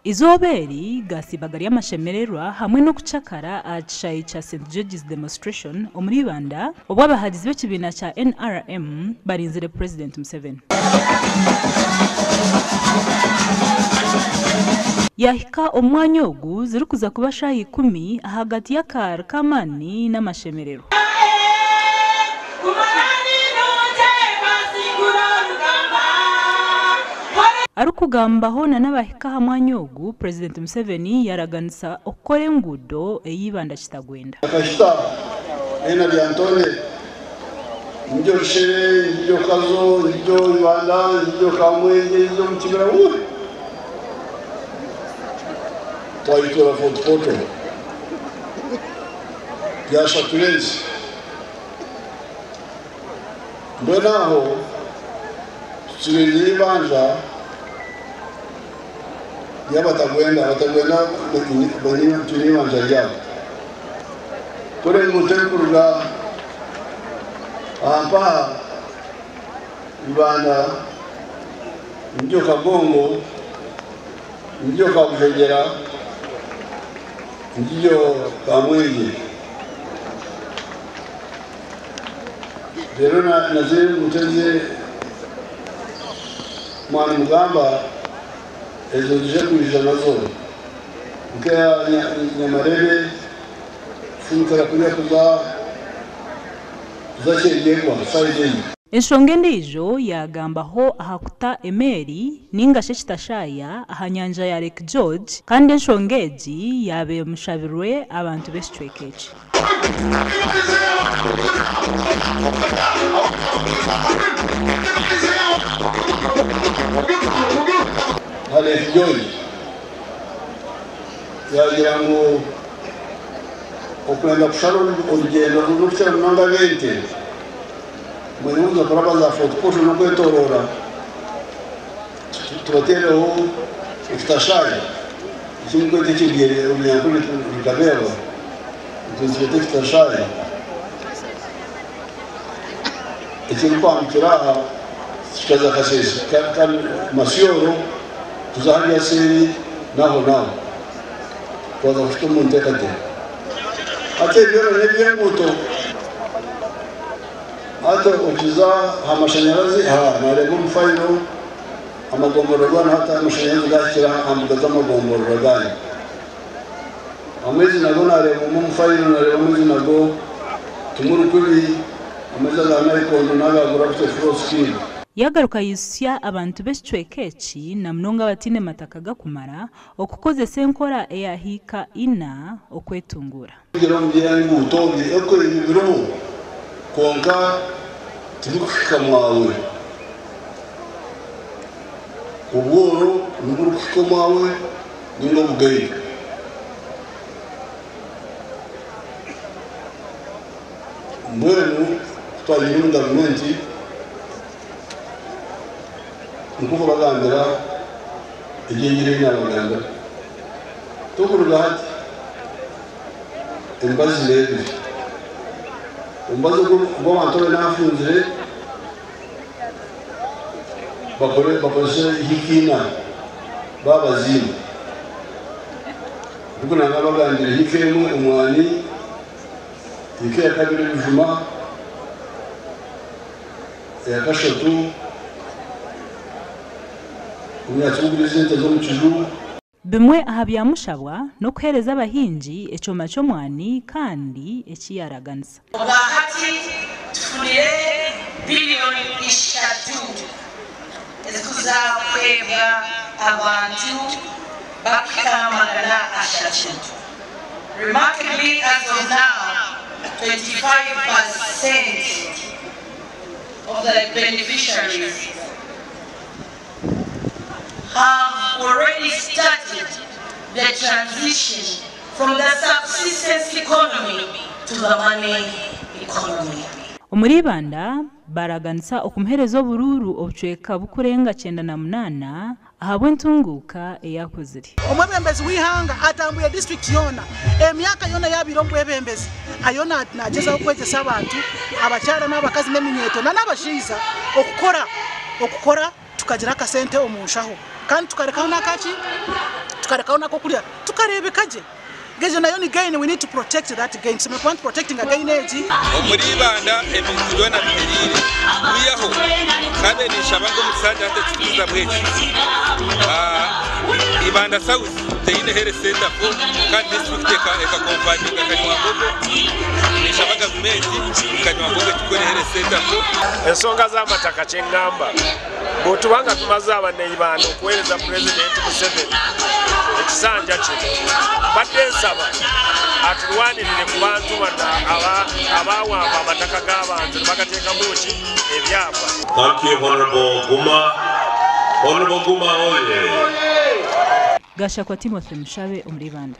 Izoberi gasibagari y'amashemererwa hamwe no kucakara acishayi cha St George's demonstration omuri Banda obwo abahadizi b'ekibina cha NRM barinzire President Museveni. Yahika omwanya ogu ziri kuza kuba shayi 10 hagati y'akar kamani n'amashemererwa. Arukugambaho na n'abahika hamwanya ogu President Museveni yaraganisa okore ngudo eyibanda kitagwenda. Akashita ena byantone njo shere njo kazo njo ibanda njo kamwenge njo mukibira uwe twayitora foto yasha tulenzi mbonaho tulibanja batagwenda tuniwanja yabo kore mutekurura ampa ibanda njo kagongo njo kabujegera njo kamwenge rero nazire muteze mwana mugamba ezo zije kujana zo ukaya nyamarebe funkara kuya kuza zashegirwa sayideni. Enshonge ndijo yagambaho ahakuta emeri ningashe kitashaya ahanyanja ya Lake George kandi enshongeji yabe mushabirwe abantu besitwekeje. Lake George yagira ngo okwenda kushara urugendo rw'urushya runanga 20 mwenuza kurabaza fotokopi no kwetorora tubatereho ikitashaya ikindi cy'ikigere uryango rikabero tuzite ikitashaya ikindi kwamukira kikaza kasese kan masiyoro tuzahari yasiri naho kwaza kufite muntekate ate byo n'ibyenguto ate ukiza amashanyarazi narego mfayiro amagomboro rwana hata amashanyarazi gakira amugaza amagomboro ragani amezi nago narego mfayiro narego amezi nago tumurukuri ameza za nayikondo nagagura kute froskin. Yagaruka yisya abantu besitwekechi na mnonga batine matakaga kumara okukozesa enkora eyahika ina okwetungura. Ngiro mbyengu utobi eko ibiro konka tibukika mwawe ubworo ngurukika mwawe ningo bugayi mbwenu twaliyunda gavumenti nkuko bagambira igengire n'abaganda tukuruga hati embazi lebi umbazo ngo bantore nafunzire bakore hikina babazimu kuko nabagandira hikemu umwani hike yakabiri bijuma yakashatu bimwe aha byamushabwa no kuhereza abahinji ecoma cy'omwani kandi ekiyaraganisa bahati tufunire biliyoni 3 ezikwebwa abantu bakikamagana 3. Remarkably, as of now, 25% of the beneficiaries have already started the transition from the subsistence economy to the money economy. Omuri Banda baraganisa okumuherezo obururu obucweka bukurenga 98 ahabwe ntunguka eyakozire. Omwebembezi wihanga atambuye district yona emyaka yona yabirombo ebembezi ayona nageza okwegesa abantu abakyala n'abakazi n'eminyeto n'abashiza okukora tukagira akasente omunshaho kandi tukarekaho nakaki tukarekaho nako kurya tukarebekaje geje nayo ni gain. We need to protect that gain. So we want protecting a gain age omuribanda ebintu byona biterire wiyaho kandi nishabango musanja ate tutuza bweki ibanda south teine here center for kandi district eka company kanywa mbogo nishabaga government kanywa mbogo tukore here center for ensonga z'amataka kyengamba bwotubanga tumaze abaneibanda okuweereza president Museveni ekisanja kino badde nsaba atulwanirire ku bantu abawamba amataka g'abantu nebagateekamu ki ebyapa. Thank you, Honorable Guma. Honorable Guma, Gashakwa Timothy Mushabe, Umribanda.